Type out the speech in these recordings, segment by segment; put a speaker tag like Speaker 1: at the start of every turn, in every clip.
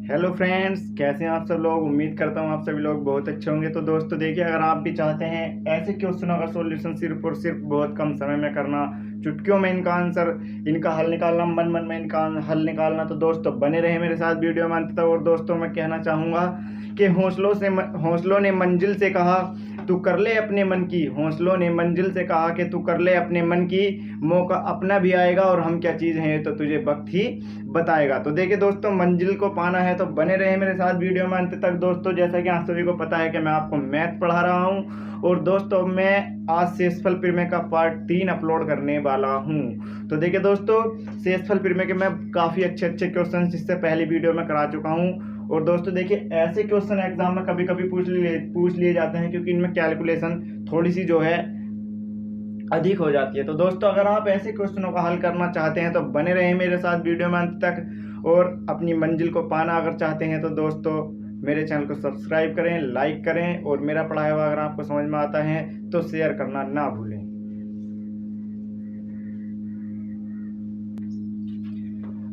Speaker 1: Hello friends, कैसे हैं आप सब लोग। उम्मीद करता हूँ आप सभी लोग बहुत अच्छे होंगे। तो दोस्तों देखिए, अगर आप भी चाहते हैं ऐसे क्वेश्चनों का सॉल्यूशन सिर्फ और सिर्फ बहुत कम समय में करना, चुटकियों में इनका आंसर, इनका हल निकालना, मन मन में इनका हल निकालना, तो दोस्तों बने रहे मेरे साथ वीडियो में अंत तक। और दोस्तों मैं कहना चाहूँगा कि हौसलों ने मंजिल से कहा तू कर ले अपने मन की, हौसलों ने मंजिल से कहा कि तू कर ले अपने मन की, मौका अपना भी आएगा और हम क्या चीज़ हैं तो तुझे वक्त ही बताएगा। तो देखिए दोस्तों, मंजिल को पाना है तो बने रहे मेरे साथ वीडियो में अंत तक। दोस्तों जैसा कि आप सभी को पता है कि मैं आपको मैथ पढ़ा रहा हूं, और दोस्तों मैं आज शेषफल प्रमेय का पार्ट 3 अपलोड करने वाला हूं। तो देखिए दोस्तों, शेषफल प्रमेय के मैं काफ़ी अच्छे क्वेश्चन इससे पहले वीडियो में करा चुका हूं। और दोस्तों देखिए, ऐसे क्वेश्चन एग्जाम में कभी कभी पूछ लिए जाते हैं, क्योंकि इनमें कैलकुलेशन थोड़ी सी जो है अधिक हो जाती है। तो दोस्तों अगर आप ऐसे क्वेश्चनों का हल करना चाहते हैं तो बने रहें मेरे साथ वीडियो में अंत तक। और अपनी मंजिल को पाना अगर चाहते हैं तो दोस्तों मेरे चैनल को सब्सक्राइब करें, लाइक करें, और मेरा पढ़ाया हुआ अगर आपको समझ में आता है तो शेयर करना ना भूलें।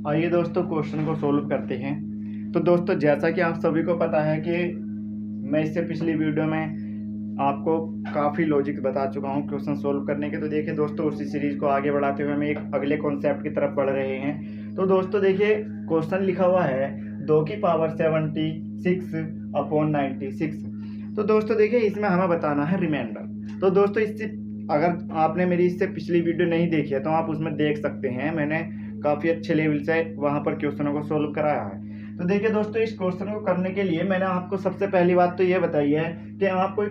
Speaker 1: आइए दोस्तों क्वेश्चन को सोल्व करते हैं। तो दोस्तों जैसा कि आप सभी को पता है कि मैं इससे पिछली वीडियो में आपको काफ़ी लॉजिक बता चुका हूँ क्वेश्चन सोल्व करने के। तो देखिए दोस्तों, उसी सीरीज को आगे बढ़ाते हुए हम एक अगले कॉन्सेप्ट की तरफ बढ़ रहे हैं। तो दोस्तों देखिए, क्वेश्चन लिखा हुआ है 2 की पावर 76 अपॉन 96। तो दोस्तों देखिए, इसमें हमें बताना है रिमाइंडर। तो दोस्तों इससे अगर आपने मेरी इससे पिछली वीडियो नहीं देखी है तो आप उसमें देख सकते हैं, मैंने काफ़ी अच्छे लेवल से वहाँ पर क्वेश्चनों को सोल्व कराया है। तो देखिए दोस्तों, इस क्वेश्चन को करने के लिए मैंने आपको सबसे पहली बात तो ये बताई है कि आपको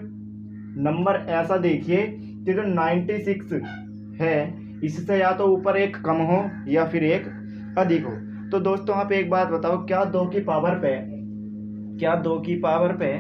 Speaker 1: नंबर ऐसा देखिए कि जो 96 है इससे या तो ऊपर एक कम हो या फिर एक अधिक हो। तो दोस्तों आप एक बात बताओ, क्या 2 की पावर पे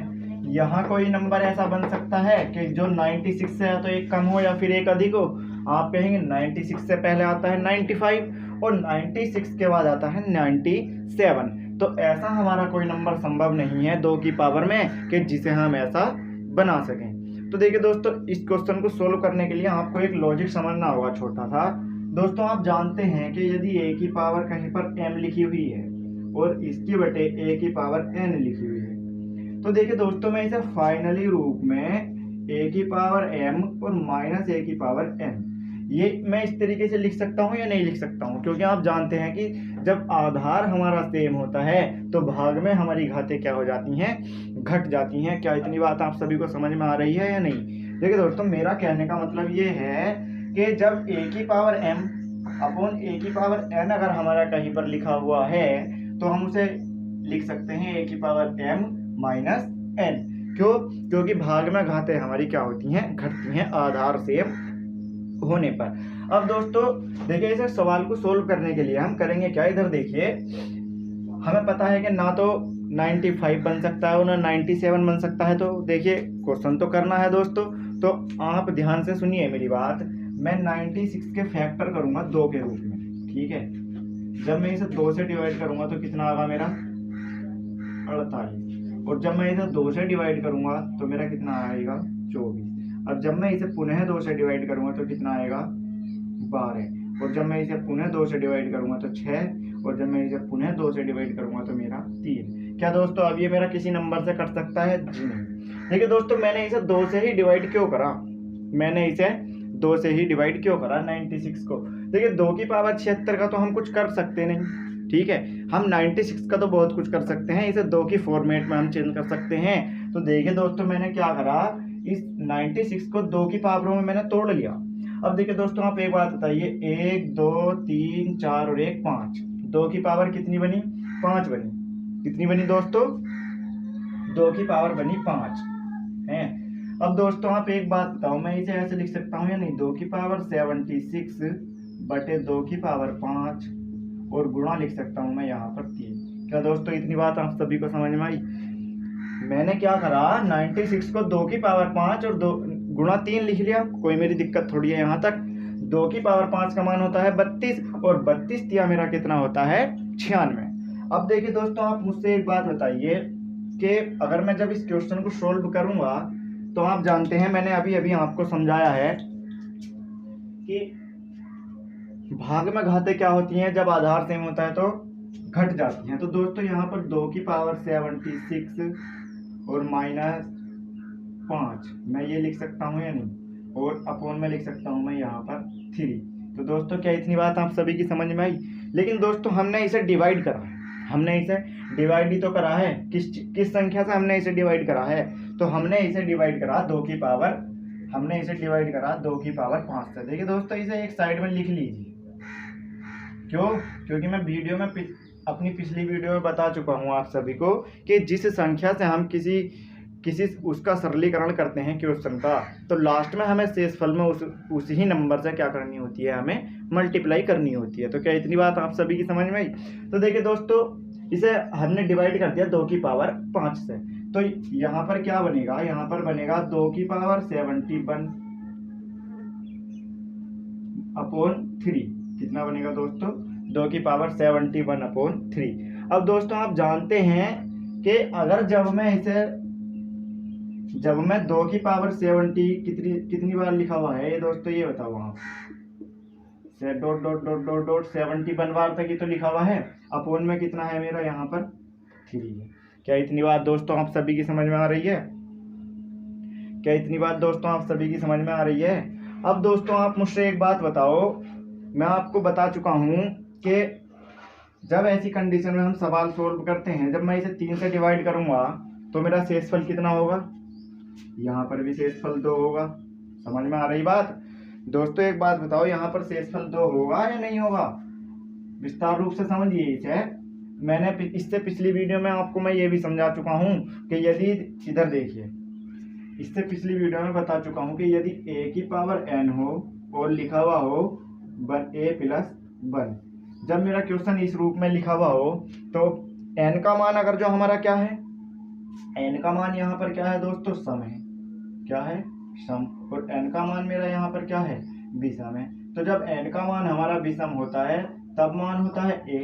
Speaker 1: यहाँ कोई नंबर ऐसा बन सकता है कि जो 96 से या तो एक कम हो या फिर एक अधिक हो। आप कहेंगे 96 से पहले आता है 95 और 96 के बाद आता है 97। तो ऐसा हमारा कोई नंबर संभव नहीं है 2 की पावर में कि जिसे हम ऐसा बना सकें। तो देखिए दोस्तों, इस क्वेश्चन को सोल्व करने के लिए आपको एक लॉजिक समझना होगा छोटा सा। दोस्तों आप जानते हैं कि यदि a की पावर कहीं पर m लिखी हुई है और इसकी बटे a की पावर n लिखी हुई है, तो देखिए दोस्तों मैं इसे फाइनली रूप में a की पावर m और माइनस a की पावर n, ये मैं इस तरीके से लिख सकता हूँ या नहीं लिख सकता हूँ। क्योंकि आप जानते हैं कि जब आधार हमारा सेम होता है तो भाग में हमारी घातें क्या हो जाती हैं, घट जाती हैं। क्या इतनी बात आप सभी को समझ में आ रही है या नहीं। देखिए दोस्तों, मेरा कहने का मतलब ये है कि जब a की पावर m अपॉन a की पावर n अगर हमारा कहीं पर लिखा हुआ है तो हम उसे लिख सकते हैं a की पावर m माइनस n। क्यों? क्योंकि भाग में घातें हमारी क्या होती हैं, घटती हैं आधार सेम होने पर। अब दोस्तों देखिए, इस सवाल को सोल्व करने के लिए हम करेंगे क्या, इधर देखिए, हमें पता है कि ना तो 95 बन सकता है और ना 97 बन सकता है। तो देखिए क्वेश्चन तो करना है दोस्तों, तो आप ध्यान से सुनिए मेरी बात। मैं 96 के फैक्टर करूंगा 2 के रूप में, ठीक है। जब मैं इसे 2 से डिवाइड करूंगा तो कितना आएगा मेरा 48, और जब मैं इसे 2 से डिवाइड करूंगा तो मेरा कितना आएगा 24। अब जब मैं इसे पुनः 2 से डिवाइड करूंगा तो कितना आएगा 12, और जब मैं इसे पुनः 2 से डिवाइड करूंगा तो 6, और जब मैं इसे पुनः 2 से डिवाइड करूंगा तो मेरा 3। क्या दोस्तों अब ये मेरा किसी नंबर से कट सकता है? जी नहीं। देखिए दोस्तों, मैंने इसे 2 से ही डिवाइड क्यों करा, 96 को। देखिए 2 की पावर 76 का तो हम कुछ कर सकते नहीं, ठीक है। हम 96 का तो बहुत कुछ कर सकते हैं, इसे 2 की फॉर्मेट में हम चेंज कर सकते हैं। तो देखिए दोस्तों, मैंने क्या करा, इस 96 को 2 की पावरों में मैंने तोड़ लिया। अब देखिए दोस्तों, आप एक बात बताइए, 1 2 3 4 और 1 5, 2 की पावर कितनी बनी, 5 बनी। कितनी बनी दोस्तों, 2 की पावर बनी 5 है। अब दोस्तों आप एक बात बताओ, मैं इसे ऐसे लिख सकता हूँ या नहीं, 2 की पावर 76 बटे 2 की पावर 5 और गुणा लिख सकता हूँ मैं यहाँ पर 3। क्या दोस्तों इतनी बात आप सभी को समझ में आई। मैंने क्या करा, 96 को 2 की पावर 5 और 2 गुणा 3 लिख लिया, कोई मेरी दिक्कत थोड़ी है यहाँ तक। 2 की पावर 5 का मान होता है 32, और 32 दिया मेरा कितना होता है 96। अब देखिए दोस्तों, आप मुझसे एक बात बताइए कि अगर मैं जब इस क्वेश्चन को सोल्व करूंगा तो आप जानते हैं, मैंने अभी अभी आपको समझाया है कि भाग में घातें क्या होती हैं जब आधार सेम होता है तो घट जाती हैं। तो दोस्तों यहाँ पर 2 की पावर 76 और -5 मैं ये लिख सकता हूँ या नहीं, और अपॉन में लिख सकता हूँ मैं यहाँ पर 3। तो दोस्तों क्या इतनी बात आप सभी की समझ में आई? लेकिन दोस्तों हमने इसे डिवाइड करा है, हमने इसे डिवाइड ही तो करा है। किस संख्या से हमने इसे डिवाइड करा है? तो हमने इसे डिवाइड करा 2 की पावर, हमने इसे डिवाइड करा 2 की पावर 5 से। देखिए दोस्तों इसे एक साइड में लिख लीजिए। क्यों? क्योंकि मैं वीडियो में अपनी पिछली वीडियो में बता चुका हूँ आप सभी को कि जिस संख्या से हम किसी उसका सरलीकरण करते हैं क्वेश्चन का, तो लास्ट में हमें शेषफल में उसी ही नंबर से क्या करनी होती है, हमें मल्टीप्लाई करनी होती है। तो क्या इतनी बात आप सभी की समझ में आई? तो देखिए दोस्तों इसे हमने डिवाइड कर दिया 2 की पावर 5 से, तो यहाँ पर क्या बनेगा, यहाँ पर बनेगा 2 की पावर 71 अपॉन 3। कितना बनेगा दोस्तों? 2 की पावर 71 अपॉन 3। अब दोस्तों आप जानते हैं कि अगर जब मैं 2 की पावर 70 कितनी बार लिखा हुआ है ये दोस्तों, ये बताओ आप। Dot dot dot dot dot 71 बार तक ही तो लिखा हुआ है। अपोन में कितना है मेरा यहाँ पर? 3 है। क्या इतनी बात दोस्तों आप सभी की समझ में आ रही है? क्या इतनी बात दोस्तों आप सभी की समझ में आ रही है? अब दोस्तों आप मुझसे एक बात बताओ, मैं आपको बता चुका हूँ कि जब ऐसी कंडीशन में हम सवाल सोल्व करते हैं, जब मैं इसे 3 से डिवाइड करूंगा तो मेरा शेषफल कितना होगा? यहाँ पर भी शेषफल 2 होगा। समझ में आ रही बात? दोस्तों एक बात बताओ, यहाँ पर शेषफल 2 होगा या नहीं होगा? विस्तार रूप से समझिए इसे। मैंने इससे पिछली वीडियो में आपको मैं ये भी समझा चुका हूँ कि यदि, इधर देखिए, इससे पिछली वीडियो में बता चुका हूँ कि यदि a की पावर n हो और लिखा हुआ हो a प्लस 1, जब मेरा क्वेश्चन इस रूप में लिखा हुआ हो तो n का मान अगर जो हमारा क्या है, n का मान यहाँ पर क्या है दोस्तों? सम है। क्या है? सम। और n का मान मेरा यहाँ पर क्या है? विषम है। तो जब n का मान हमारा विषम होता है तब मान होता है a,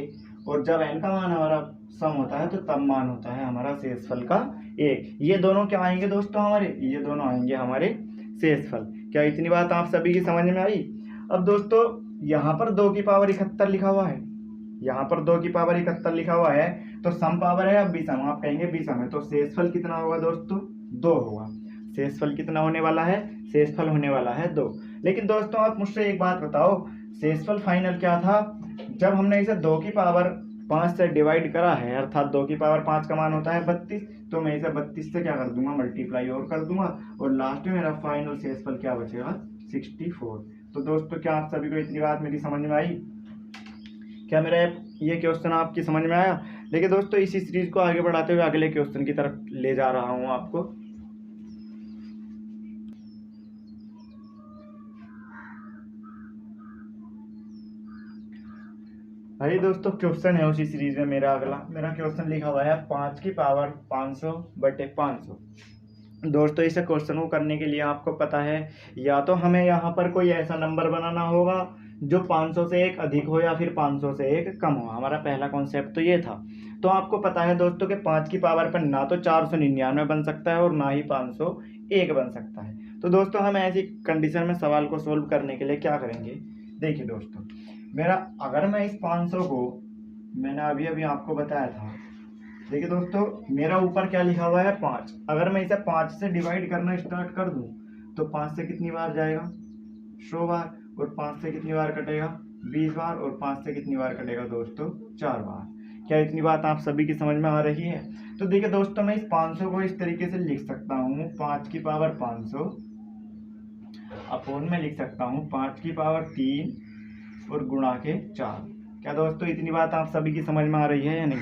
Speaker 1: और जब n का मान हमारा सम होता है तो तब मान होता है हमारा शेषफल का 1। ये दोनों क्या आएंगे दोस्तों हमारे? ये दोनों आएंगे हमारे शेषफल। क्या इतनी बात आप सभी की समझ में आई? अब दोस्तों यहाँ पर 2 की पावर 71 लिखा हुआ है, यहाँ पर 2 की पावर 71 लिखा हुआ है, तो सम पावर है अब विषम, आप कहेंगे विषम है, तो शेषफल कितना होगा दोस्तों? 2 होगा। शेषफल कितना होने वाला है? शेषफल होने वाला है 2। लेकिन दोस्तों आप मुझसे एक बात बताओ, शेषफल फाइनल क्या था? जब हमने इसे 2 की पावर 5 से डिवाइड करा है, अर्थात 2 की पावर 5 का मान होता है 32, तो मैं इसे 32 से क्या कर दूंगा? मल्टीप्लाई और कर दूंगा, और लास्ट में मेरा फाइनल शेषफल क्या बचेगा? 64। तो दोस्तों क्या आप सभी को इतनी बात मेरी समझ में आई? क्या मेरा ये क्वेश्चन आपकी समझ में आया? देखिए दोस्तों इसी सीरीज को आगे बढ़ाते हुए अगले क्वेश्चन की तरफ ले जा रहा हूं आपको। भाई दोस्तों क्वेश्चन है उसी सीरीज में मेरा मेरा क्वेश्चन लिखा हुआ है 5 की पावर 500 बटे 500। दोस्तों इसे क्वेश्चन को करने के लिए आपको पता है, या तो हमें यहाँ पर कोई ऐसा नंबर बनाना होगा जो 500 से एक अधिक हो या फिर 500 से एक कम हो। हमारा पहला कॉन्सेप्ट तो ये था। तो आपको पता है दोस्तों कि 5 की पावर पर ना तो 499 बन सकता है और ना ही 501 बन सकता है। तो दोस्तों हम ऐसी कंडीशन में सवाल को सोल्व करने के लिए क्या करेंगे? देखिए दोस्तों, मेरा अगर मैं इस 500 को, मैंने अभी अभी आपको बताया था, देखिए दोस्तों मेरा ऊपर क्या लिखा हुआ है? 5। अगर मैं इसे 5 से डिवाइड करना स्टार्ट कर दूं तो 5 से कितनी बार जाएगा? 100 बार। और 5 से कितनी बार कटेगा? 20 बार। और 5 से कितनी बार कटेगा दोस्तों? 4 बार। क्या इतनी बात आप सभी की समझ में आ रही है? तो देखिए दोस्तों मैं इस 500 को इस तरीके से लिख सकता हूँ, 5 की पावर 500 अपोन में लिख सकता हूँ 5 की पावर 3 और गुणा के 4। क्या दोस्तों इतनी बात आप सभी की समझ में आ रही है या नहीं?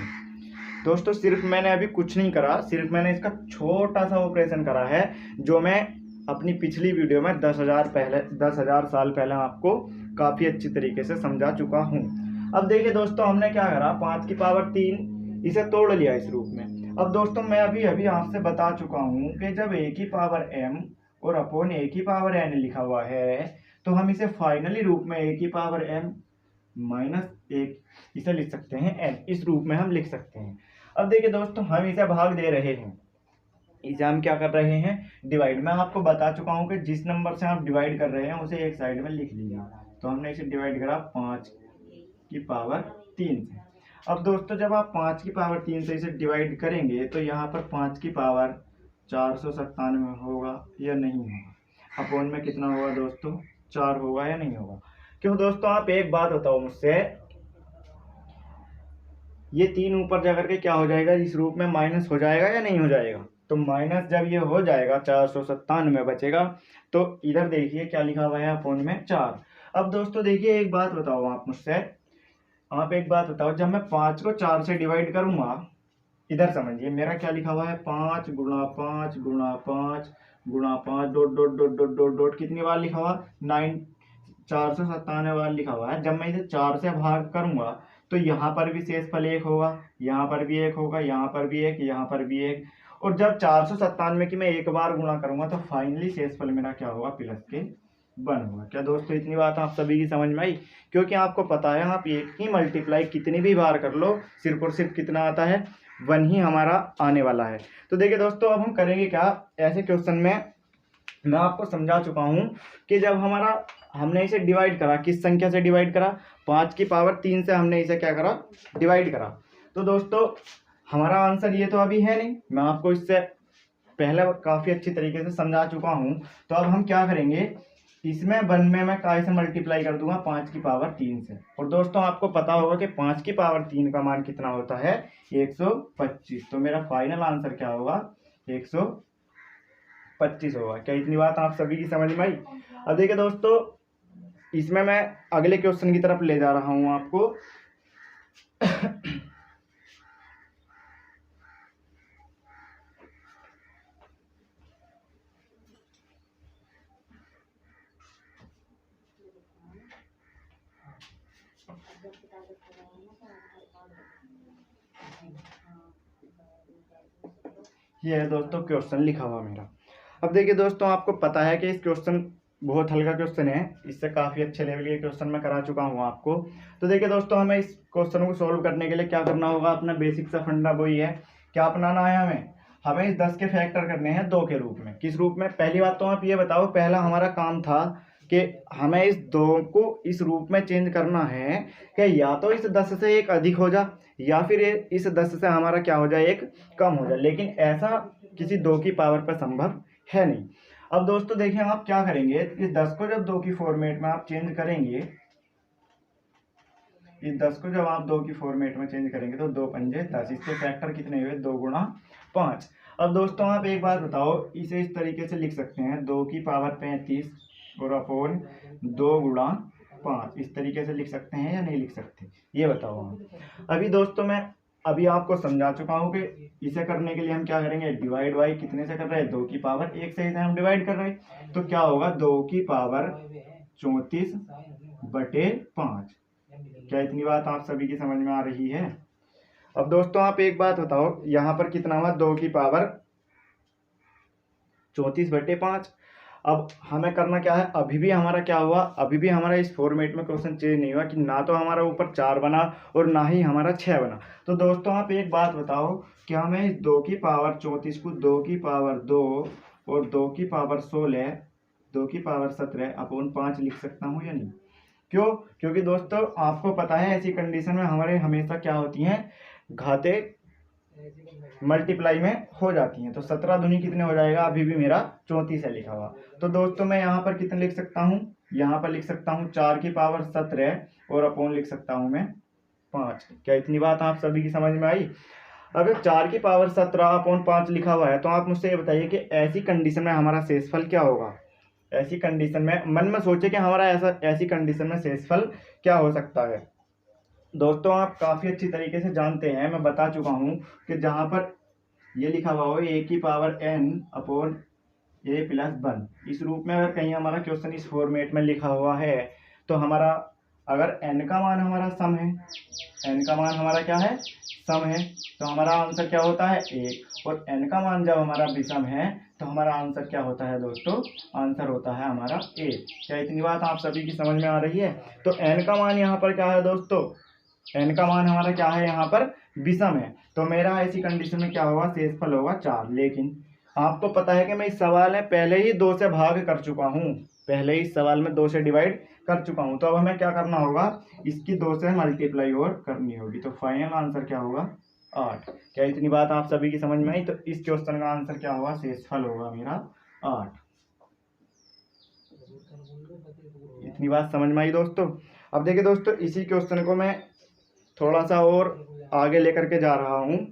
Speaker 1: दोस्तों सिर्फ मैंने अभी कुछ नहीं करा, सिर्फ मैंने इसका छोटा सा ऑपरेशन करा है जो मैं अपनी पिछली वीडियो में 10,000 साल पहले आपको काफ़ी अच्छी तरीके से समझा चुका हूँ। अब देखिए दोस्तों हमने क्या करा, 5 की पावर 3 इसे तोड़ लिया इस रूप में। अब दोस्तों मैं अभी आपसे बता चुका हूँ कि जब a की पावर m और अपॉन a की पावर n लिखा हुआ है तो हम इसे फाइनली रूप में a की पावर m -1 इसे लिख सकते हैं n, इस रूप में हम लिख सकते हैं। अब देखिए दोस्तों हम इसे भाग दे रहे हैं, इसे हम क्या कर रहे हैं? डिवाइड। मैं आपको बता चुका हूं कि जिस नंबर से आप डिवाइड कर रहे हैं उसे एक साइड में लिख लीजिए। तो हमने इसे डिवाइड करा 5 की पावर 3 से। अब दोस्तों जब आप 5 की पावर 3 से इसे डिवाइड करेंगे तो यहाँ पर 5 की पावर 497 होगा या नहीं होगा, अपोन में कितना होगा दोस्तों 4 होगा या नहीं होगा। क्यों दोस्तों, आप एक बात बताओ मुझसे, ये 3 ऊपर जाकर के क्या हो जाएगा, इस रूप में माइनस हो जाएगा या नहीं हो जाएगा। तो माइनस जब ये हो जाएगा 497 बचेगा, तो इधर देखिए क्या लिखा हुआ है अपोन में 4। अब दोस्तों देखिए एक बात बताओ आप मुझसे, आप एक बात बताओ, जब मैं 5 को 4 से डिवाइड करूंगा, इधर समझिए मेरा क्या लिखा हुआ है, 5 गुणा 5 गुणा 5 गुणा 5 dot dot dot dot dot dot कितनी बार लिखा हुआ, 497 बार लिखा हुआ है। जब मैं इसे 4 से भाग करूंगा तो यहाँ पर भी शेषफल 1 होगा, यहाँ पर भी 1 होगा, यहाँ पर भी 1, यहाँ पर भी 1, और जब 497 की मैं एक बार गुणा करूंगा तो फाइनली शेषफल मेरा क्या होगा, प्लस के 1 होगा। क्या दोस्तों इतनी बात आप सभी की समझ में आई। क्योंकि आपको पता है आप एक ही मल्टीप्लाई कितनी भी बार कर लो, सिर्फ और सिर्फ कितना आता है, 1 ही हमारा आने वाला है। तो देखिए दोस्तों अब हम करेंगे क्या, ऐसे क्वेश्चन में मैं आपको समझा चुका हूं कि जब हमने इसे डिवाइड करा, किस संख्या से डिवाइड करा, 5 की पावर 3 से हमने इसे क्या करा, डिवाइड करा। तो दोस्तों हमारा आंसर ये तो अभी है नहीं, मैं आपको इससे पहले काफ़ी अच्छी तरीके से समझा चुका हूं। तो अब हम क्या करेंगे, इसमें 1 में मैं काय से मल्टीप्लाई कर दूंगा, 5 की पावर 3 से। और दोस्तों आपको पता होगा कि 5 की पावर 3 का मान कितना होता है, 125। तो मेरा फाइनल आंसर क्या होगा, 125 होगा। क्या इतनी बात आप सभी की समझ में आई। अब देखिए दोस्तों इसमें मैं अगले क्वेश्चन की तरफ ले जा रहा हूं आपको। ये है दोस्तों क्वेश्चन लिखा हुआ मेरा। अब देखिए दोस्तों आपको पता है कि इस क्वेश्चन बहुत हल्का क्वेश्चन है, इससे काफ़ी अच्छे लेवल के क्वेश्चन मैं करा चुका हूँ आपको। तो देखिए दोस्तों हमें इस क्वेश्चन को सॉल्व करने के लिए क्या करना होगा, अपना बेसिक सा फंडा वही है, क्या अपनाना है हमें इस 10 के फैक्टर करने हैं 2 के रूप में। किस रूप में, पहली बात तो आप ये बताओ, पहला हमारा काम था कि हमें इस 2 को इस रूप में चेंज करना है कि या तो इस 10 से एक अधिक हो जा, या फिर इस 10 से हमारा क्या हो जाए, एक कम हो जाए। लेकिन ऐसा किसी 2 की पावर पर संभव है नहीं। अब दोस्तों देखिए आप क्या करेंगे, इस 10 को जब 2 की फॉर्मेट में आप चेंज करेंगे, इस 10 को जब आप 2 की फॉर्मेट में चेंज करेंगे तो 2 पंजे 10, इसके फैक्टर कितने हुए, 2 गुणा 5। अब दोस्तों आप एक बात बताओ, इसे इस तरीके से लिख सकते हैं, 2 की पावर 35 और अपोन 2 गुणा 5, इस तरीके से लिख सकते हैं या नहीं लिख सकते, ये बताओ आप। अभी दोस्तों मैं अभी आपको समझा चुका हूँ कि इसे करने के लिए हम क्या करेंगे, डिवाइड बाई कितने से कर रहे हैं, 2 की पावर 1 से इसे हम डिवाइड कर रहे हैं। तो क्या होगा, 2 की पावर 34/5। क्या इतनी बात आप सभी की समझ में आ रही है। अब दोस्तों आप एक बात बताओ, यहाँ पर कितना हुआ, 2 की पावर 34/5। अब हमें करना क्या है, अभी भी हमारा क्या हुआ, अभी भी हमारा इस फॉर्मेट में क्वेश्चन चेंज नहीं हुआ कि ना तो हमारा ऊपर 4 बना और ना ही हमारा 6 बना। तो दोस्तों आप एक बात बताओ, क्या मैं इस 2 की पावर 34 को 2 की पावर 2 और 2 की पावर 16, 2 की पावर 17 अपोन 5 लिख सकता हूँ या नहीं। क्यों, क्योंकि दोस्तों आपको पता है ऐसी कंडीशन में हमारे हमेशा क्या होती हैं, घाते मल्टीप्लाई में हो जाती हैं। तो 17 दूनी कितने हो जाएगा, अभी भी मेरा 34 है लिखा हुआ। तो दोस्तों मैं यहाँ पर कितने लिख सकता हूँ, यहाँ पर लिख सकता हूँ 4 की पावर 17 और अपोन लिख सकता हूँ मैं 5। क्या इतनी बात आप सभी की समझ में आई। अगर 4 की पावर 17 अपोन 5 लिखा हुआ है तो आप मुझसे ये बताइए कि ऐसी कंडीशन में हमारा शेषफल क्या होगा। ऐसी कंडीशन में मन में सोचे कि हमारा ऐसी कंडीशन में शेषफल क्या हो सकता है। दोस्तों आप काफ़ी अच्छी तरीके से जानते हैं, मैं बता चुका हूँ कि जहाँ पर ये लिखा हुआ हो a की power n upon a plus 1, इस रूप में अगर कहीं हमारा क्वेश्चन इस फॉर्मेट में लिखा हुआ है तो हमारा अगर n का मान हमारा सम है, n का मान हमारा क्या है, सम है, तो हमारा आंसर क्या होता है 1। और n का मान जब हमारा विषम है तो हमारा आंसर क्या होता है दोस्तों, आंसर होता है हमारा 1। क्या इतनी बात आप सभी की समझ में आ रही है। तो n का मान यहाँ पर क्या है दोस्तों, n का मान हमारा क्या है, यहाँ पर विषम है। तो मेरा ऐसी कंडीशन में क्या होगा, शेषफल होगा 4। लेकिन आपको पता है कि मैं इस सवाल में पहले ही 2 से भाग कर चुका हूँ, पहले ही इस सवाल में 2 से डिवाइड कर चुका हूँ। तो अब हमें क्या करना होगा, इसकी 2 से मल्टीप्लाई और करनी होगी। तो फाइनल आंसर क्या होगा, 8। क्या इतनी बात आप सभी की समझ में आई? तो इस क्वेश्चन का आंसर क्या होगा, शेषफल होगा मेरा 8। इतनी बात समझ में आई दोस्तों? अब देखिए दोस्तों, इसी क्वेश्चन को मैं थोड़ा सा और आगे लेकर के जा रहा हूँ।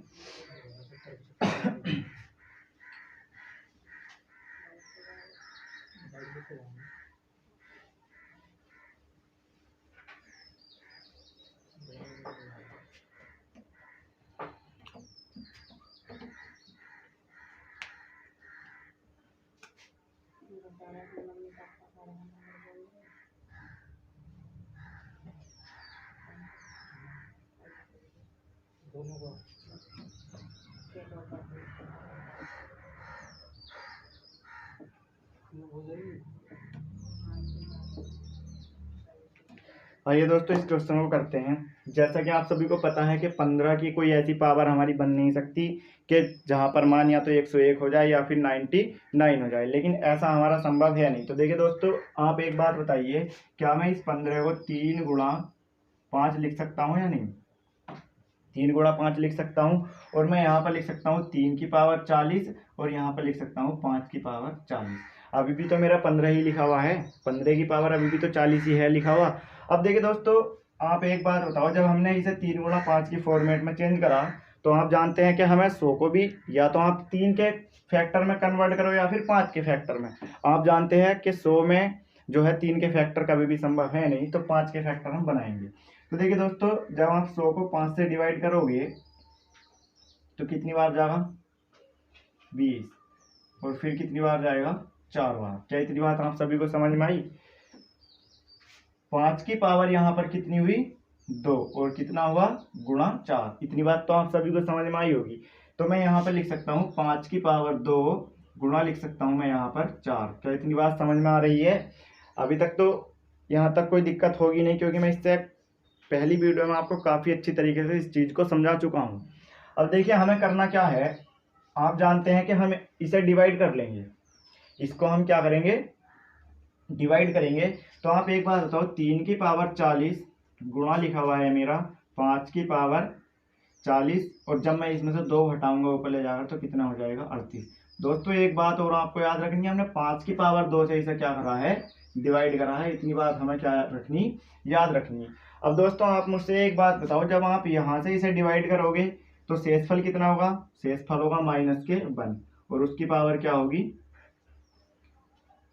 Speaker 1: आइए दोस्तों, इस क्वेश्चन को करते हैं। जैसा कि आप सभी को पता है कि 15 की कोई ऐसी पावर हमारी बन नहीं सकती कि जहां पर मान या तो 101 हो जाए या फिर 99 हो जाए, लेकिन ऐसा हमारा संभव है नहीं। तो देखिए दोस्तों, आप एक बात बताइए, क्या मैं इस 15 को 3 गुणा 5 लिख सकता हूँ या नहीं? 3 गुणा 5 लिख सकता हूँ, और मैं यहाँ पर लिख सकता हूँ 3 की पावर 40, और यहाँ पर लिख सकता हूँ 5 की पावर 40। अभी भी तो मेरा 15 ही लिखा हुआ है, 15 की पावर अभी भी तो 40 ही है लिखा हुआ। अब देखिए दोस्तों, आप एक बात बताओ, जब हमने इसे 3 गुणा 5 की फॉर्मेट में चेंज करा, तो आप जानते हैं कि हमें 100 को भी या तो आप 3 के फैक्टर में कन्वर्ट करो या फिर 5 के फैक्टर में। आप जानते हैं कि 100 में जो है 3 के फैक्टर कभी भी संभव है नहीं, तो 5 के फैक्टर हम बनाएंगे। तो देखिए दोस्तों, जब आप 100 को 5 से डिवाइड करोगे तो कितनी बार जाएगा, 20, और फिर कितनी बार जाएगा, 4 बार। क्या इतनी बात आप सभी को समझ में आई? 5 की पावर यहाँ पर कितनी हुई, 2, और कितना हुआ, गुणा 4। इतनी बात तो आप सभी को समझ में आई होगी। तो मैं यहाँ पर लिख सकता हूँ 5 की पावर 2 गुणा लिख सकता हूँ मैं यहाँ पर 4। क्या इतनी बात समझ में आ रही है? अभी तक तो यहाँ तक कोई दिक्कत होगी नहीं, क्योंकि मैं इससे पहली वीडियो में आपको काफ़ी अच्छी तरीके से इस चीज़ को समझा चुका हूँ। अब देखिए, हमें करना क्या है, आप जानते हैं कि हम इसे डिवाइड कर लेंगे। इसको हम क्या करेंगे, डिवाइड करेंगे। तो आप एक बात बताओ, 3 की पावर 40 गुणा लिखा हुआ है मेरा 5 की पावर 40, और जब मैं इसमें से 2 हटाऊंगा ऊपर ले जाकर तो कितना हो जाएगा, 38। दोस्तों एक बात और आपको याद रखनी है, हमने 5 की पावर 2 से इसे क्या करा है, डिवाइड करा है। इतनी बात हमें क्या रखनी, याद रखनी है। अब दोस्तों आप मुझसे एक बात बताओ, जब आप यहाँ से इसे डिवाइड करोगे तो शेषफल कितना होगा, शेषफल होगा -1, और उसकी पावर क्या होगी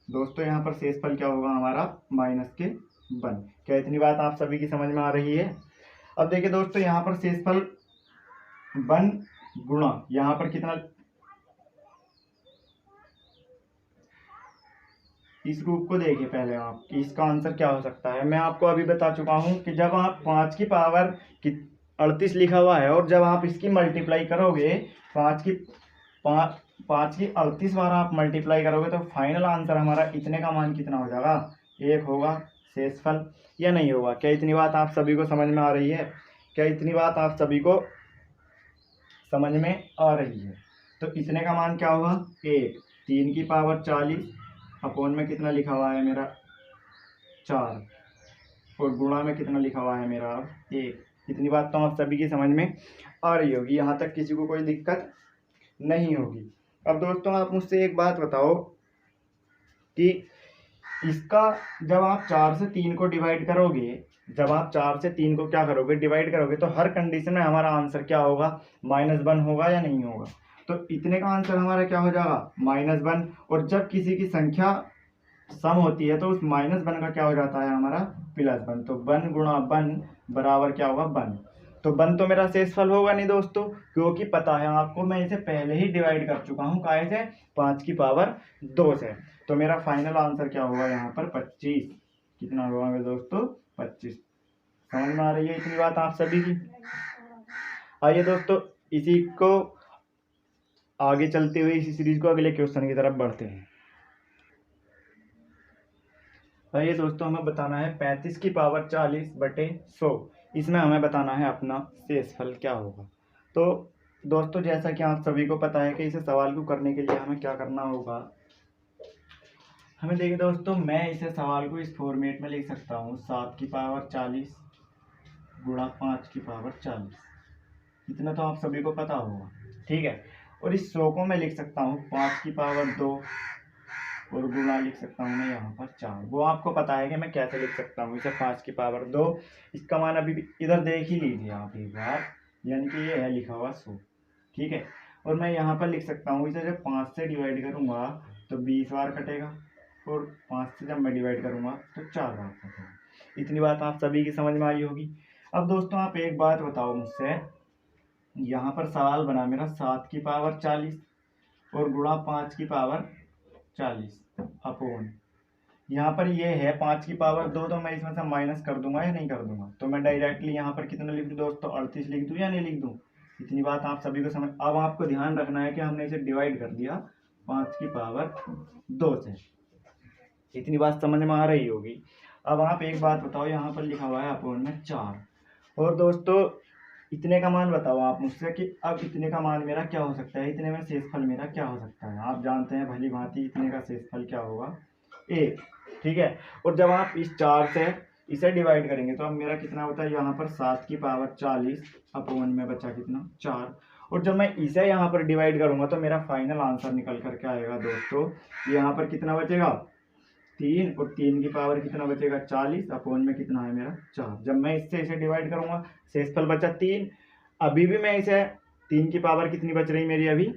Speaker 1: दोस्तों, यहाँ पर शेषफल क्या होगा हमारा, -1। क्या इतनी बात आप सभी की समझ में आ रही है? अब देखिए दोस्तों, यहाँ पर शेषफल 1 गुणा यहाँ पर कितना, इस रूप को देखिए पहले आप कि इसका आंसर क्या हो सकता है। मैं आपको अभी बता चुका हूं कि जब आप 5 की पावर 38 लिखा हुआ है, और जब आप इसकी मल्टीप्लाई करोगे, 5 की 38 बार आप मल्टीप्लाई करोगे, तो फाइनल आंसर हमारा इतने का मान कितना हो जाएगा, 1 होगा शेषफल, या नहीं होगा? क्या इतनी बात आप सभी को समझ में आ रही है? क्या इतनी बात आप सभी को समझ में आ रही है? तो इतने का मान क्या होगा, 1। 3 की पावर 40 अपोन में कितना लिखा हुआ है मेरा, 4, और गुणा में कितना लिखा हुआ है मेरा, 1। इतनी बात तो आप सभी की समझ में आ रही होगी, यहाँ तक किसी को कोई दिक्कत नहीं होगी। अब दोस्तों आप मुझसे एक बात बताओ कि इसका जब आप 4 से 3 को डिवाइड करोगे, जब आप 4 से 3 को क्या करोगे, डिवाइड करोगे, तो हर कंडीशन में हमारा आंसर क्या होगा, -1 होगा या नहीं होगा? तो इतने का आंसर हमारा क्या हो जाएगा, -1। और जब किसी की संख्या सम होती है तो उस -1 का क्या हो जाता है हमारा, +1। तो 1 गुणा 1 बराबर क्या होगा, 1। तो 1 तो मेरा शेषफल होगा नहीं दोस्तों, क्योंकि पता है आपको मैं इसे पहले ही डिवाइड कर चुका हूँ, काहे से, 5 की पावर 2 से। तो मेरा फाइनल आंसर क्या होगा यहाँ पर, 25। कितना होगा दोस्तों, 25। समझ में आ रही है इतनी बात आप सभी की? आइए दोस्तों, इसी को आगे चलते हुए इसी सीरीज को अगले क्वेश्चन की तरफ बढ़ते हैं। आइए दोस्तों, हमें बताना है 35 की पावर 40/100। इसमें हमें बताना है अपना शेषफल क्या होगा। तो दोस्तों जैसा कि आप सभी को पता है कि इसे सवाल को करने के लिए हमें क्या करना होगा। हमें देखिए दोस्तों, मैं इसे सवाल को इस फॉर्मेट में लिख सकता हूँ 7 की पावर 40 गुणा 5 की पावर 40। इतना तो आप सभी को पता होगा, ठीक है। और इस 100 को मैं लिख सकता हूँ 5 की पावर 2 और गुणा लिख सकता हूँ मैं यहाँ पर 4। वो आपको पता है कि मैं कैसे लिख सकता हूँ इसे 5 की पावर 2। इसका मान अभी इधर देख ही लीजिए आप एक बार, यानी कि ये है लिखा हुआ 100, ठीक है। और मैं यहाँ पर लिख सकता हूँ इसे जब 5 से डिवाइड करूँगा तो 20 बार कटेगा, और 5 से जब मैं डिवाइड करूँगा तो 4 बार कटेगा। इतनी बात आप सभी की समझ में आई होगी। अब दोस्तों आप एक बात बताओ मुझसे, यहाँ पर सवाल बना मेरा 7 की पावर 40 और गुणा 5 की पावर 40 अपॉन, यहाँ पर ये है 5 की पावर 2, तो मैं इसमें से माइनस कर दूंगा या नहीं कर दूंगा। तो मैं डायरेक्टली यहाँ पर कितना लिख दूँ दोस्तों, 38 लिख दूँ या नहीं लिख दूँ। इतनी बात आप सभी को समझ। अब आपको ध्यान रखना है कि हमने इसे डिवाइड कर दिया 5 की पावर 2 से। इतनी बात समझ में आ रही होगी। अब आप एक बात बताओ, यहाँ पर लिखा हुआ है अपॉन में 4, और दोस्तों इतने का मान बताओ आप मुझसे कि अब इतने का मान मेरा क्या हो सकता है, इतने में शेषफल मेरा क्या हो सकता है। आप जानते हैं भली भांति इतने का शेषफल क्या होगा, 1, ठीक है। और जब आप इस 4 से इसे डिवाइड करेंगे तो अब मेरा कितना होता है, यहाँ पर 7 की पावर 40 अपॉन में बचा कितना 4। और जब मैं इसे यहाँ पर डिवाइड करूंगा तो मेरा फाइनल आंसर निकल करके आएगा दोस्तों, यहाँ पर कितना बचेगा 3, और 3 की पावर कितना बचेगा 40 अपॉन में कितना है मेरा 4। जब मैं इससे इसे डिवाइड करूंगा शेषफल बचा 3। अभी भी मैं इसे 3 की पावर कितनी बच रही मेरी अभी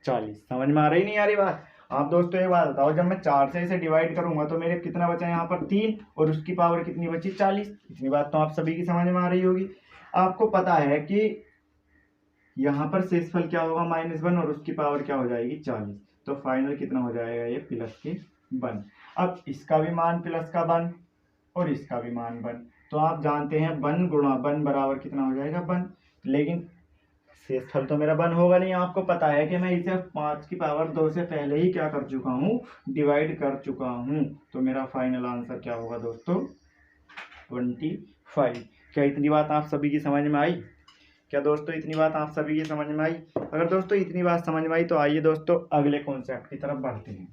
Speaker 1: 40। समझ में आ रही नहीं आ रही बात। आप दोस्तों एक बात बताओ, जब मैं 4 से इसे डिवाइड करूंगा तो मेरे कितना बचा यहाँ पर 3, और उसकी पावर कितनी बची 40। इतनी बात तो आप सभी की समझ में आ रही होगी। आपको पता है कि यहाँ पर शेषफल क्या होगा -1, और उसकी पावर क्या हो जाएगी 40। तो फाइनल कितना हो जाएगा ये प्लस के 1। अब इसका भी मान प्लस का 1 और इसका भी मान 1, तो आप जानते हैं 1 गुणा 1 बराबर कितना हो जाएगा 1। लेकिन शेषफल तो मेरा 1 होगा नहीं। आपको पता है कि मैं इसे 5 की पावर 2 से पहले ही क्या कर चुका हूँ, डिवाइड कर चुका हूँ। तो मेरा फाइनल आंसर क्या होगा दोस्तों 25। क्या इतनी बात आप सभी की समझ में आई? क्या दोस्तों इतनी बात आप सभी की समझ में आई? अगर दोस्तों इतनी बात समझ में आई तो आइए दोस्तों अगले कॉन्सेप्ट की तरफ बढ़ते हैं।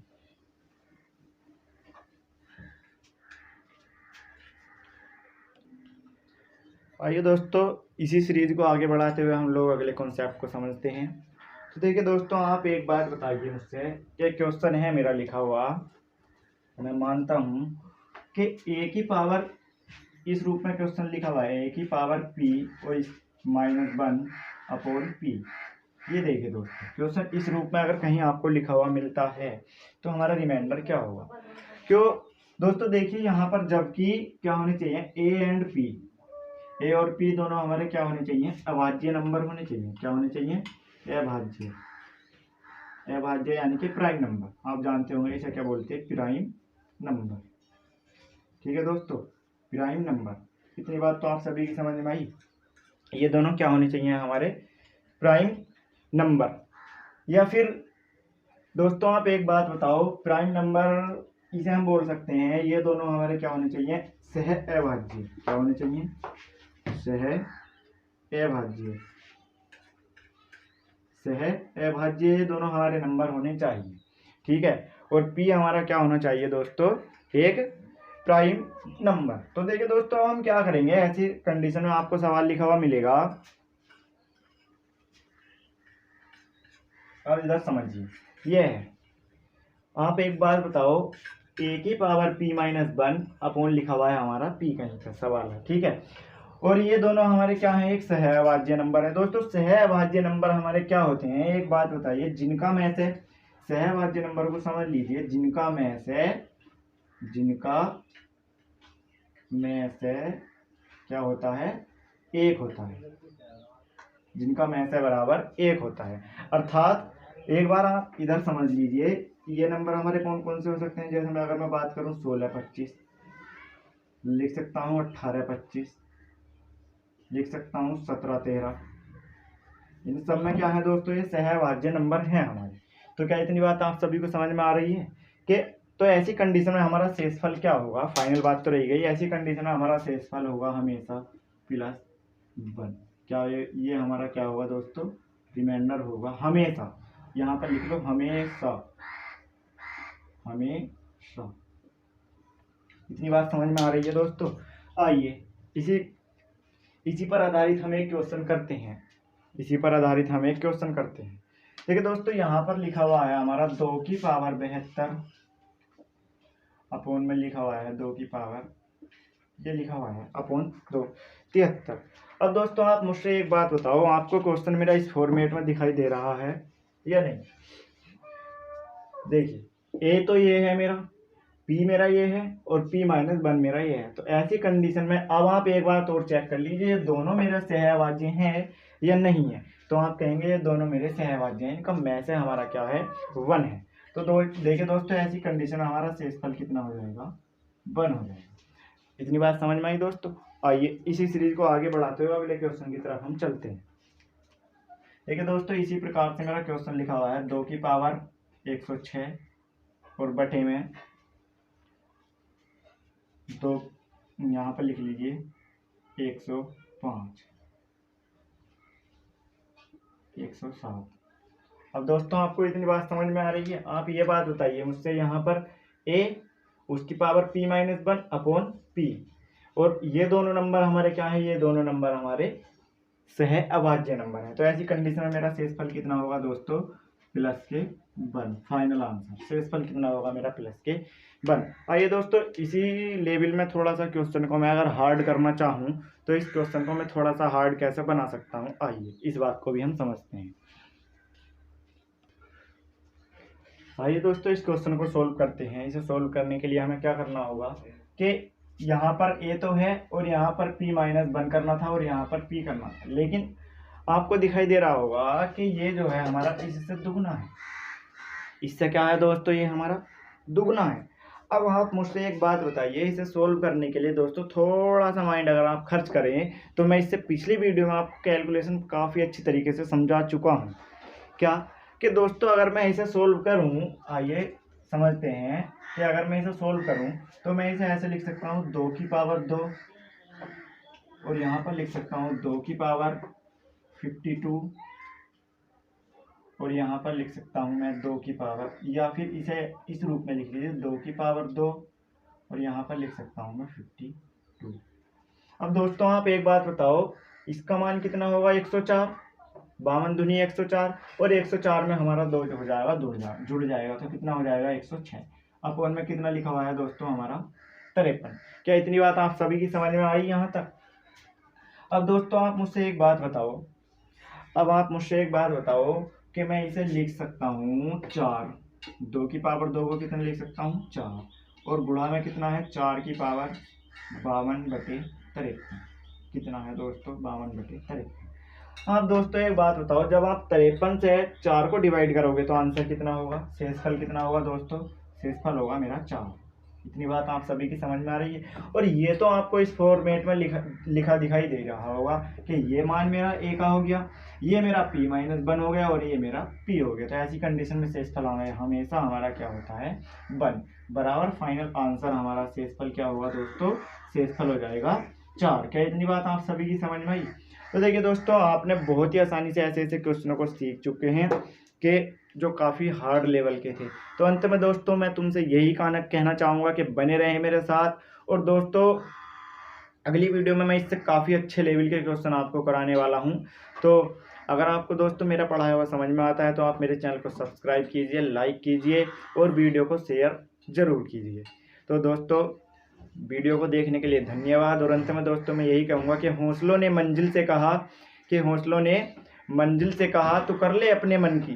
Speaker 1: आइए दोस्तों इसी सीरीज को आगे बढ़ाते हुए हम लोग अगले कॉन्सेप्ट को समझते हैं। तो देखिए दोस्तों, आप एक बात बताइए मुझसे, ये क्वेश्चन है मेरा लिखा हुआ, मैं मानता हूँ कि a की पावर इस रूप में क्वेश्चन लिखा हुआ है, a की पावर p और इस -1 अपॉन p। ये देखिए दोस्तों, क्वेश्चन इस रूप में अगर कहीं आपको लिखा हुआ मिलता है तो हमारा रिमाइंडर क्या होगा। क्यों दोस्तों, देखिए यहाँ पर जबकि क्या होने चाहिए, a एंड p, a और p दोनों हमारे क्या होने चाहिए, अभाज्य नंबर होने चाहिए। क्या होने चाहिए, अभाज्य। अभाज्य यानी कि प्राइम नंबर। आप जानते होंगे इसे क्या बोलते हैं, प्राइम नंबर। ठीक है दोस्तों, प्राइम नंबर। इतनी बात तो आप सभी की समझ में आई। ये दोनों क्या होने चाहिए हमारे, प्राइम नंबर। या फिर दोस्तों आप एक बात बताओ, प्राइम नंबर इसे हम बोल सकते हैं, ये दोनों हमारे क्या होने चाहिए, सह अभाज्य। क्या होने चाहिए, सह अभाज्य। सह अभाज्य ये दोनों हमारे नंबर होने चाहिए, ठीक है। और p हमारा क्या होना चाहिए दोस्तों, एक प्राइम नंबर। तो देखिए दोस्तों, हम क्या करेंगे, ऐसी कंडीशन में आपको सवाल लिखा हुआ मिलेगा, और इधर समझिए ये है। आप एक बार बताओ, a की पावर p-1 अपॉन लिखा हुआ है हमारा p कहीं का सवाल है, ठीक है। और ये दोनों हमारे क्या है, एक सहअभाज्य नंबर है। दोस्तों सहअभाज्य नंबर हमारे क्या होते हैं, एक बात बताइए, जिनका में से सहअभाज्य नंबर को समझ लीजिए, जिनका में से क्या होता है, एक होता है। जिनका में से बराबर 1 होता है। अर्थात एक बार आप इधर समझ लीजिए, ये नंबर हमारे कौन कौन से हो सकते हैं। जैसे मैं अगर मैं बात करूं 16-25 लिख सकता हूं, 18-25 लिख सकता हूँ, 17-13। इन सब में क्या है दोस्तों, ये सहअभाज्य नंबर हैं हमारे। तो क्या इतनी बात आप सभी को समझ में आ रही है कि तो ऐसी कंडीशन में हमारा शेषफल क्या होगा, फाइनल बात तो रही गई, ऐसी कंडीशन में हमारा शेषफल होगा हमेशा +1। क्या ये हमारा क्या होगा दोस्तों, रिमाइंडर होगा हमेशा। यहाँ पर लिख लो हमेशा, हमेशा। इतनी बात समझ में आ रही है दोस्तों? आइए इसी पर आधारित हम एक क्वेश्चन करते हैं। इसी पर आधारित हम एक क्वेश्चन करते हैं। देखिए दोस्तों, यहाँ पर लिखा हुआ है हमारा 2 की पावर 72 अपॉन में लिखा हुआ है 2 की पावर, ये लिखा हुआ है अपॉन 2 73। अब दोस्तों आप मुझसे एक बात बताओ, आपको क्वेश्चन मेरा इस फॉर्मेट में दिखाई दे रहा है या नहीं? देखिए ए तो ये है मेरा, पी मेरा ये है और p माइनस 1 मेरा ये है। तो ऐसी कंडीशन में अब आप एक बार और चेक कर लीजिए ये दोनों मेरे सहअभाज्य हैं या नहीं है। तो आप कहेंगे ये दोनों मेरे सहअभाज्य हैं, इनका में से हमारा क्या है 1 है। तो देखिए दोस्तों, ऐसी कंडीशन में हमारा शेषफल कितना हो जाएगा 1 हो जाएगा। इतनी बात समझ में आई दोस्तों? आइए इसी सीरीज को आगे बढ़ाते हुए अगले क्वेश्चन की तरफ हम चलते हैं। देखिए दोस्तों, इसी प्रकार से मेरा क्वेश्चन लिखा हुआ है 2 की पावर 106 और बटे में 2, यहाँ पर लिख लीजिए 105 107। अब दोस्तों आपको इतनी बात समझ में आ रही है? आप ये बात बताइए मुझसे, यहाँ पर a उसकी power p minus 1 upon p, और ये दोनों नंबर हमारे क्या है? ये दोनों नंबर हमारे सहअभाज्य नंबर है। तो ऐसी कंडीशन में मेरा शेषफल कितना होगा दोस्तों? प्लस के 1। फाइनल आंसर शेषफल कितना होगा मेरा? प्लस के 1। आइए दोस्तों, इसी लेवल में थोड़ा सा क्वेश्चन को मैं अगर हार्ड करना चाहूँ तो इस क्वेश्चन को मैं थोड़ा सा हार्ड कैसे बना सकता हूँ, आइए इस बात को भी हम समझते हैं। आइए दोस्तों, इस क्वेश्चन को सोल्व करते हैं। इसे सोल्व करने के लिए हमें क्या करना होगा कि यहाँ पर a तो है और यहाँ पर p माइनस 1 करना था और यहाँ पर p करना था, लेकिन आपको दिखाई दे रहा होगा कि ये जो है हमारा इससे दुगना है। इससे क्या है दोस्तों? ये हमारा दुगना है। अब आप मुझसे एक बात बताइए, इसे सोल्व करने के लिए दोस्तों थोड़ा सा माइंड अगर आप खर्च करें तो मैं इससे पिछली वीडियो में आपको कैलकुलेशन काफ़ी अच्छी तरीके से समझा चुका हूँ। क्या कि दोस्तों अगर मैं इसे सोल्व करूँ, आइए समझते हैं कि अगर मैं इसे सोल्व करूँ तो मैं इसे ऐसे लिख सकता हूँ 2 की पावर 2 और यहाँ पर लिख सकता हूँ 2 की पावर 52 और यहाँ पर लिख सकता हूँ मैं 2 की पावर, या फिर इसे इस रूप में लिख लीजिए 2 की पावर 2 और यहाँ पर लिख सकता हूँ मैं 52। अब दोस्तों आप एक बात बताओ, इसका मान कितना होगा? 104। 52 दूनी 104 और 104 में हमारा 2 हो जाएगा, जुड़ जाएगा तो कितना हो जाएगा? 106। अपॉन में कितना लिखा हुआ है दोस्तों? हमारा 53। क्या इतनी बात आप सभी की समझ में आई यहाँ तक? अब दोस्तों आप मुझसे एक बात बताओ, कि मैं इसे लिख सकता हूँ 4। 2 की पावर 2 को कितना लिख सकता हूँ? 4 और गुणा में कितना है? 4 की पावर 52/53 कितना है दोस्तों? 52/53। आप दोस्तों एक बात बताओ, जब आप 53 से 4 को डिवाइड करोगे तो आंसर कितना होगा? शेषफल कितना होगा दोस्तों? शेषफल होगा मेरा 4। इतनी बात आप सभी की समझ में आ रही है? और ये तो आपको इस फॉर्मेट में लिखा दिखाई दे रहा होगा कि ये मान मेरा a का हो गया, ये मेरा p माइनस 1 हो गया और ये मेरा p हो गया। तो ऐसी कंडीशन में शेषफल हमेशा हमारा क्या होता है? 1 बराबर। फाइनल आंसर हमारा शेषफल क्या होगा दोस्तों? शेषफल हो जाएगा 4। क्या इतनी बात आप सभी की समझ में आई? तो देखिए दोस्तों, आपने बहुत ही आसानी से ऐसे क्वेश्चनों को सीख चुके हैं कि जो काफ़ी हार्ड लेवल के थे। तो अंत में दोस्तों मैं तुमसे यही कहना चाहूँगा कि बने रहें मेरे साथ। और दोस्तों अगली वीडियो में मैं इससे काफ़ी अच्छे लेवल के क्वेश्चन आपको कराने वाला हूँ। तो अगर आपको दोस्तों मेरा पढ़ाया हुआ समझ में आता है तो आप मेरे चैनल को सब्सक्राइब कीजिए, लाइक कीजिए और वीडियो को शेयर ज़रूर कीजिए। तो दोस्तों वीडियो को देखने के लिए धन्यवाद। और अंत में दोस्तों मैं यही कहूँगा कि हौसलों ने मंजिल से कहा तू कर ले अपने मन की,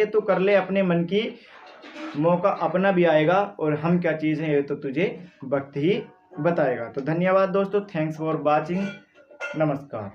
Speaker 1: तू कर ले अपने मन की, मौका अपना भी आएगा और हम क्या चीज़ है ये तो तुझे वक्त ही बताएगा। तो धन्यवाद दोस्तों, थैंक्स फॉर वॉचिंग, नमस्कार।